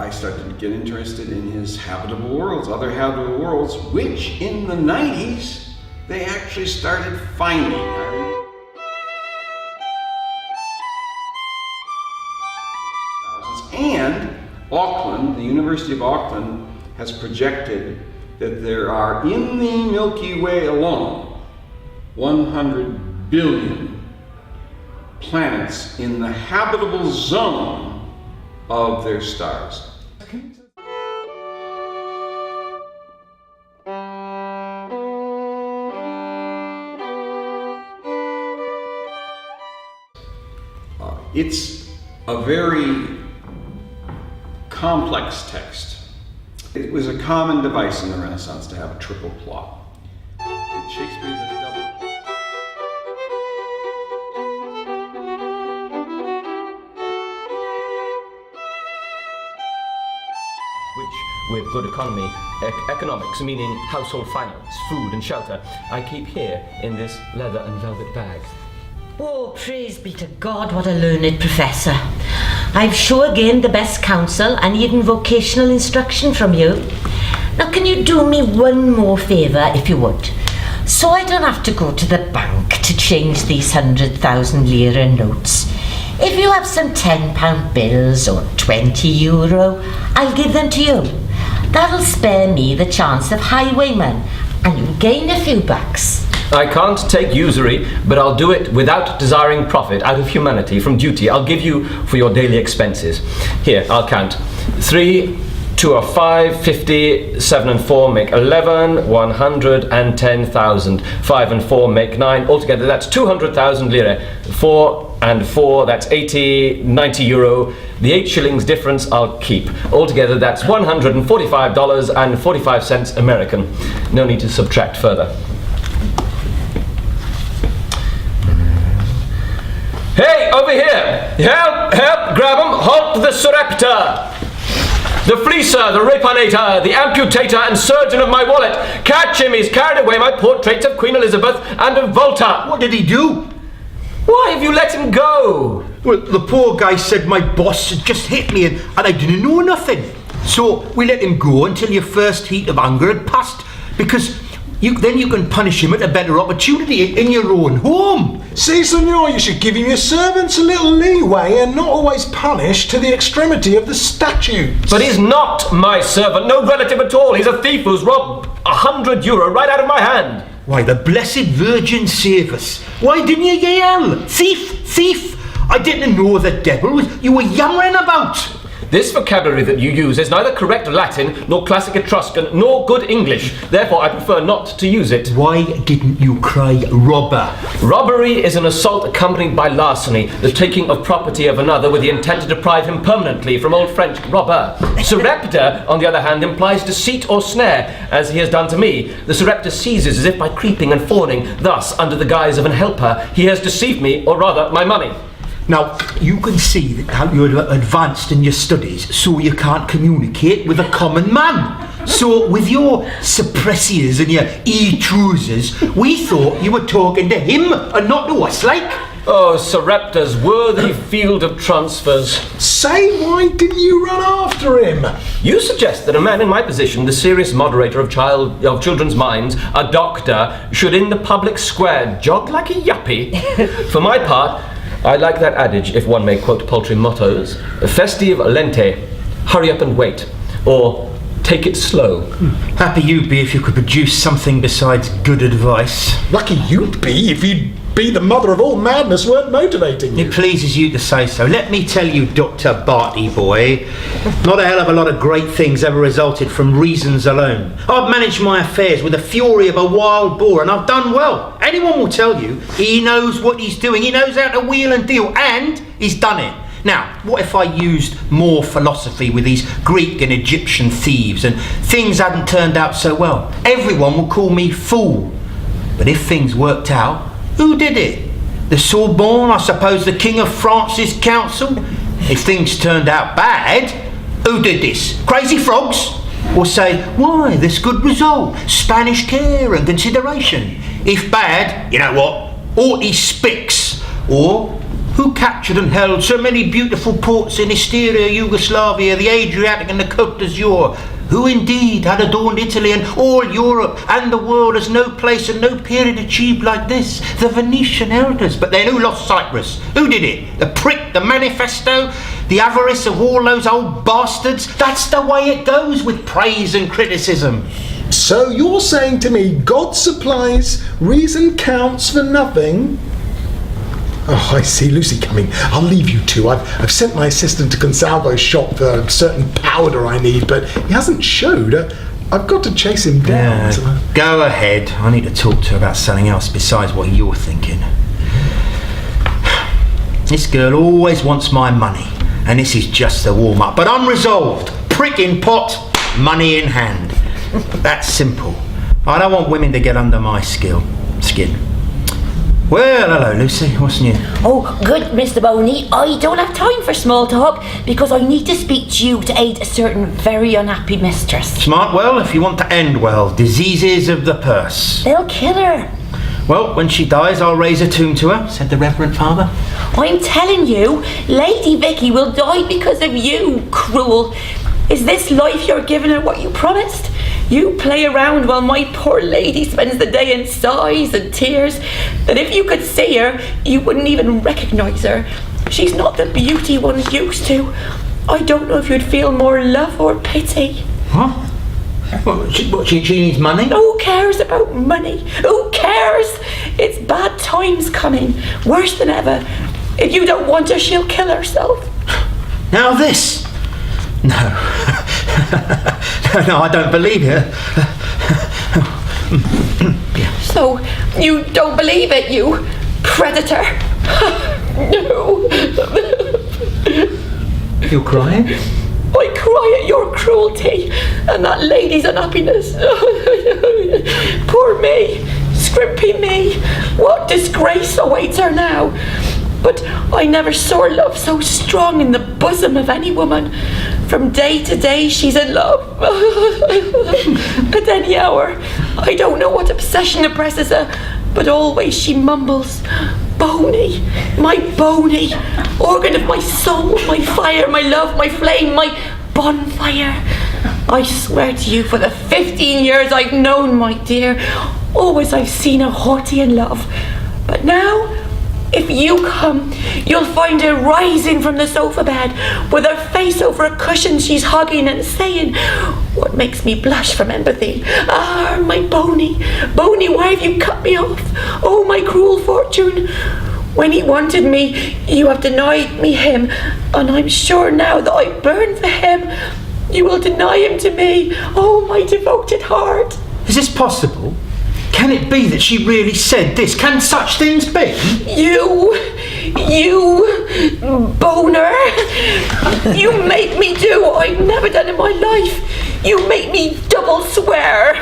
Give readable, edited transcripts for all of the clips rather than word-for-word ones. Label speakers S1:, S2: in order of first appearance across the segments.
S1: I started to get interested in his habitable worlds, other habitable worlds, which in the 90s, they actually started finding. And Auckland, the University of Auckland, has projected that there are, in the Milky Way alone, 100 billion planets in the habitable zone of their stars. It's a very complex text. It was a common device in the Renaissance to have a triple plot. In Shakespeare's a double plot.
S2: Which, with good economy, economics, meaning household finance, food and shelter, I keep here in this leather and velvet bag.
S3: Oh, praise be to God, what a learned professor. I've sure gained the best counsel and even vocational instruction from you. Now, can you do me one more favour, if you would? So I don't have to go to the bank to change these 100,000 lira notes. If you have some £10 bills or €20, I'll give them to you. That'll spare me the chance of highwaymen, and you'll gain a few bucks.
S2: I can't take usury, but I'll do it without desiring profit, out of humanity, from duty. I'll give you for your daily expenses. Here, I'll count. 3, 2 are 5, 50, 7 and 4 make 11, 110,000. 5 and 4 make 9. Altogether, that's 200,000 lira. 4 and 4, that's 80, 90 euro. The 8 shillings difference I'll keep. Altogether, that's $145.45 American. No need to subtract further. Hey, over here! Help, help, grab him, halt the surreptor! The fleecer, the rapinator, the amputator and surgeon of my wallet. Catch him, he's carried away my portraits of Queen Elizabeth and of Volta.
S4: What did he do?
S2: Why have you let him go?
S4: Well, the poor guy said my boss had just hit me and I didn't know nothing. So we let him go until your first heat of anger had passed, because then you can punish him at a better opportunity in your own home.
S5: See, senor, you should give your servants a little leeway and not always punish to the extremity of the statutes.
S2: But he's not my servant, no relative at all. He's a thief who's robbed €100 right out of my hand.
S4: Why, the Blessed Virgin save us. Why didn't you yell? Thief, thief! I didn't know the devil you were yammering about.
S2: This vocabulary that you use is neither correct Latin, nor classic Etruscan, nor good English. Therefore, I prefer not to use it.
S4: Why didn't you cry robber?
S2: Robbery is an assault accompanied by larceny, the taking of property of another with the intent to deprive him permanently, from Old French robber. Surreptor, on the other hand, implies deceit or snare, as he has done to me. The surreptor seizes as if by creeping and fawning. Thus, under the guise of an helper, he has deceived me, or rather, my money.
S4: Now, you can see that how you're advanced in your studies, so you can't communicate with a common man. So, with your suppressiors and your e-trousers, we thought you were talking to him and not to us, like.
S2: Oh, Surreptor's worthy field of transfers.
S5: Say, why didn't you run after him?
S2: You suggest that a man in my position, the serious moderator of children's minds, a doctor, should in the public square jog like a yuppie? For my part, I like that adage, if one may quote paltry mottos. Festive lente, hurry up and wait, or take it slow.
S4: Happy you'd be if you could produce something besides good advice.
S5: Lucky you'd be if you'd be the mother of all madness weren't motivating you.
S4: It pleases you to say so. Let me tell you, Dr. Barty boy, not a hell of a lot of great things ever resulted from reasons alone. I've managed my affairs with the fury of a wild boar, and I've done well. Anyone will tell you he knows what he's doing. He knows how to wheel and deal, and he's done it. Now, what if I used more philosophy with these Greek and Egyptian thieves and things hadn't turned out so well? Everyone will call me fool. But if things worked out, who did it? The Sorbonne, I suppose the King of France's council? If things turned out bad, who did this? Crazy frogs? Or say, why, this good result, Spanish care and consideration. If bad, you know what, 40 spicks. Or Who captured and held so many beautiful ports in Styria, Yugoslavia, the Adriatic and the Côte d'Azur? Who indeed had adorned Italy and all Europe and the world as no place and no period achieved like this? The Venetian elders. But then who lost Cyprus? Who did it? The prick, the manifesto, the avarice of all those old bastards? That's the way it goes with praise and criticism.
S5: So you're saying to me God supplies, reason counts for nothing? Oh, I see Lucy coming. I'll leave you two. I've sent my assistant to Consalvo's shop for a certain powder I need, but he hasn't showed. I've got to chase him down.
S4: Go ahead. I need to talk to her about something else besides what you're thinking. This girl always wants my money, and this is just a warm-up. But I'm resolved. Prick in pot, money in hand. That's simple. I don't want women to get under my skin. Well, hello, Lucy. What's new?
S6: Oh, good, Mr. Boney. I don't have time for small talk because I need to speak to you to aid a certain very unhappy mistress.
S4: Smart well if you want to end well. Diseases of the purse.
S6: They'll kill her.
S4: Well, when she dies, I'll raise a tomb to her, said the Reverend Father.
S6: I'm telling you, Lady Vicky will die because of you, cruel. Is this life you're giving her what you promised? You play around while my poor lady spends the day in sighs and tears, that if you could see her, you wouldn't even recognise her. She's not the beauty one's used to. I don't know if you'd feel more love or pity.
S4: Huh? What, she needs money?
S6: Who cares about money? Who cares? It's bad times coming, worse than ever. If you don't want her, she'll kill herself.
S4: Now this? No. No, I don't believe you.
S6: So, you don't believe it, you predator? No.
S4: You're crying?
S6: I cry at your cruelty and that lady's unhappiness. Poor me, scrimpy me. What disgrace awaits her now? But I never saw love so strong in the bosom of any woman. From day to day she's in love. At any hour. I don't know what obsession oppresses her, but always she mumbles, Boney, my Boney, organ of my soul, my fire, my love, my flame, my bonfire. I swear to you, for the 15 years I've known my dear, always I've seen her haughty in love. But now, if you come, you'll find her rising from the sofa bed with her face over a cushion she's hugging and saying, what makes me blush from empathy, ah, my Boney, Boney, why have you cut me off? Oh, my cruel fortune. When he wanted me, you have denied me him, and I'm sure now that I burn for him, you will deny him to me. Oh, my devoted heart.
S4: Is this possible? Can it be that she really said this? Can such things be?
S6: You boner, you make me do what I've never done in my life. You make me double swear.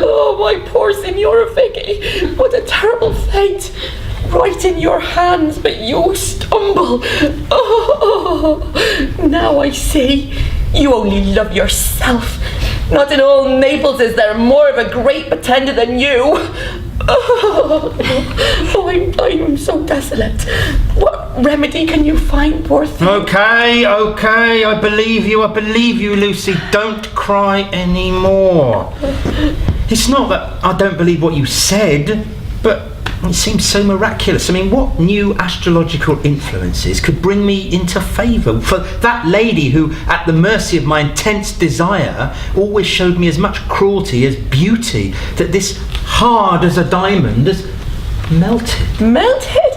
S6: Oh, my poor Signora Vicky, what a terrible fate. Right in your hands, but you stumble. Oh, now I see. You only love yourself. Not in all Naples is there more of a great pretender than you. Oh, I'm so desolate. What remedy can you find, poor thing?
S4: Okay, I believe you, Lucy. Don't cry anymore. It's not that I don't believe what you said, but it seems so miraculous. I mean, what new astrological influences could bring me into favour for that lady who, at the mercy of my intense desire, always showed me as much cruelty as beauty, that this hard as a diamond has melted?
S6: Melted?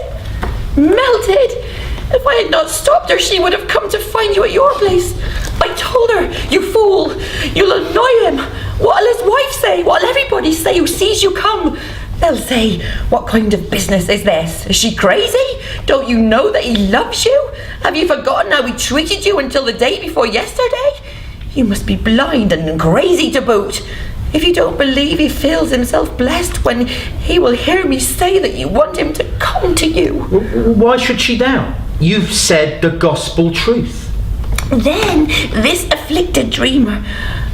S6: If I had not stopped her, she would have come to find you at your place. I told her, you fool, you'll annoy him. What'll his wife say? What'll everybody say who sees you come? They'll say, what kind of business is this? Is she crazy? Don't you know that he loves you? Have you forgotten how he treated you until the day before yesterday? You must be blind and crazy to boot. If you don't believe he feels himself blessed when he will hear me say that you want him to come to you.
S4: Why should she doubt? You've said the gospel truth.
S6: Then this afflicted dreamer,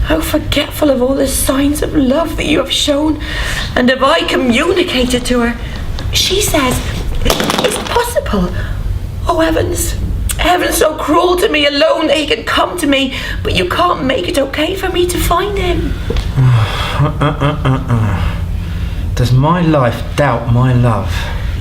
S6: how forgetful of all the signs of love that you have shown, and have I communicated to her? She says It's possible. Oh, heavens. Heaven's so cruel to me alone that he can come to me, but you can't make it okay for me to find him.
S4: Does my life doubt my love?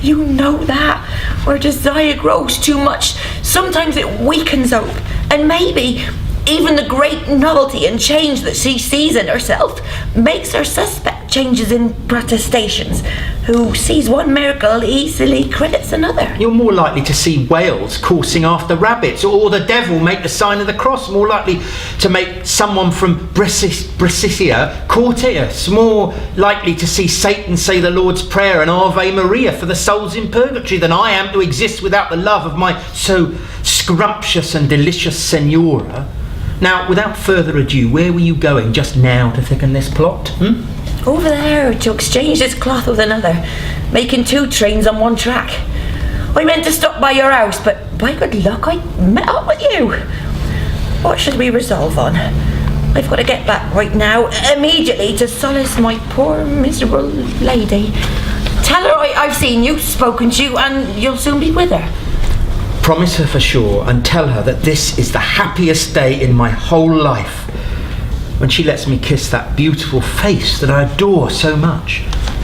S6: You know that. Where desire grows too much, sometimes it weakens hope. And maybe even the great novelty and change that she sees in herself makes her suspect changes in protestations. Who sees one miracle easily credits another.
S4: You're more likely to see whales coursing after rabbits, or the devil make the sign of the cross. More likely to make someone from Brescia Corteus. More likely to see Satan say the Lord's Prayer and Ave Maria for the souls in purgatory than I am to exist without the love of my so scrumptious and delicious Senora. Now, without further ado, where were you going just now to thicken this plot?
S6: Over there to exchange this cloth with another, making 2 trains on 1 track. I meant to stop by your house, but by good luck I met up with you. What should we resolve on? I've got to get back right now, immediately, to solace my poor miserable lady. Tell her I've seen you, spoken to you, and you'll soon be with her.
S4: Promise her for sure, and tell her that this is the happiest day in my whole life. When she lets me kiss that beautiful face that I adore so much.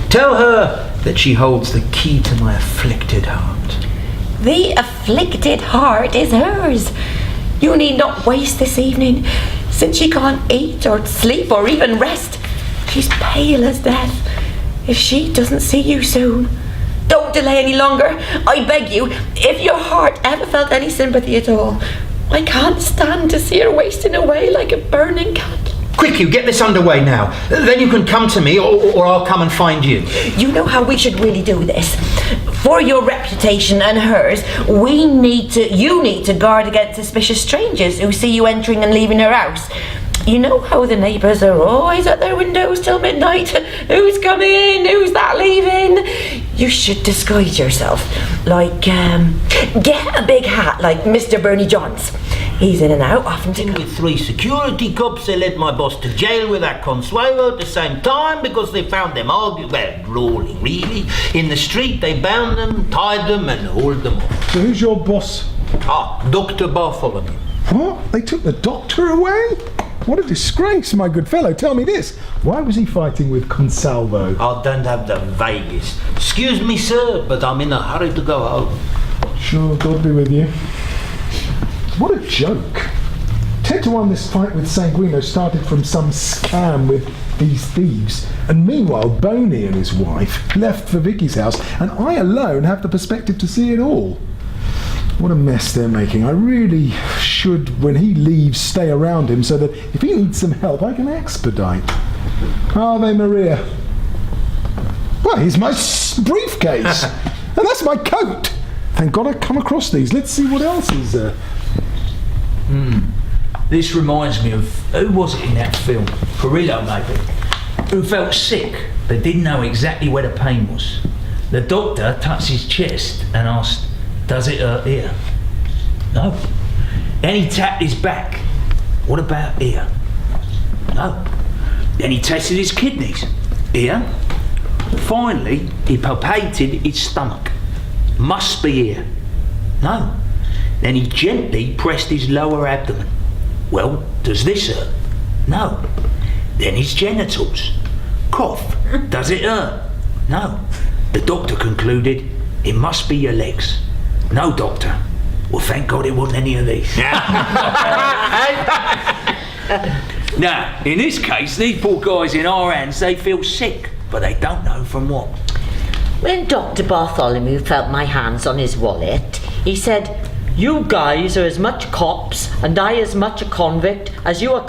S4: Tell her that she holds the key to my afflicted heart.
S6: The afflicted heart is hers. You need not waste this evening, since she can't eat or sleep or even rest. She's pale as death. If she doesn't see you soon, don't delay any longer. I beg you, if your heart ever felt any sympathy at all, I can't stand to see her wasting away like a burning candle.
S4: Quick, you get this underway now. Then you can come to me, or I'll come and find you.
S6: You know how we should really do this. For your reputation and hers, you need to guard against suspicious strangers who see you entering and leaving her house. You know how the neighbours are always at their windows till midnight. Who's coming in? Who's that leaving? You should disguise yourself. Like, get a big hat like Mr. Bernie Johns. He's in and out often to
S7: With 3 security cops, they led my boss to jail with that Consuelo at the same time because they found them arguing, brawling really. In the street, they bound them, tied them, and hauled them off.
S5: So who's your boss?
S7: Dr. Bartholomew.
S5: What? They took the doctor away? What a disgrace, my good fellow. Tell me this. Why was he fighting with Consalvo?
S7: I don't have the vaguest. Excuse me, sir, but I'm in a hurry to go home.
S5: Sure, God be with you. What a joke. 10 to 1 this fight with Sanguino started from some scam with these thieves. And meanwhile, Boney and his wife left for Vicky's house, and I alone have the perspective to see it all. What a mess they're making. I really should, when he leaves, stay around him so that if he needs some help, I can expedite. Ave Maria. Well, here's my briefcase. And that's my coat. Thank God I come across these. Let's see what else is there.
S8: This reminds me of, who was it in that film? Perillo, maybe. Who felt sick but didn't know exactly where the pain was. The doctor touched his chest and asked, "Does it hurt here?" No. Then he tapped his back. "What about here?" No. Then he tested his kidneys. Here. Finally, he palpated his stomach. "Must be here." No. Then he gently pressed his lower abdomen. "Well, does this hurt?" No. Then his genitals. "Cough. Does it hurt?" No. The doctor concluded, "It must be your legs." "No, doctor." "Well, thank God it wasn't any of these." Now, in this case, these poor guys in our hands, they feel sick, but they don't know from what.
S3: When Dr. Bartholomew felt my hands on his wallet, he said, "You guys are as much cops and I as much a convict as you are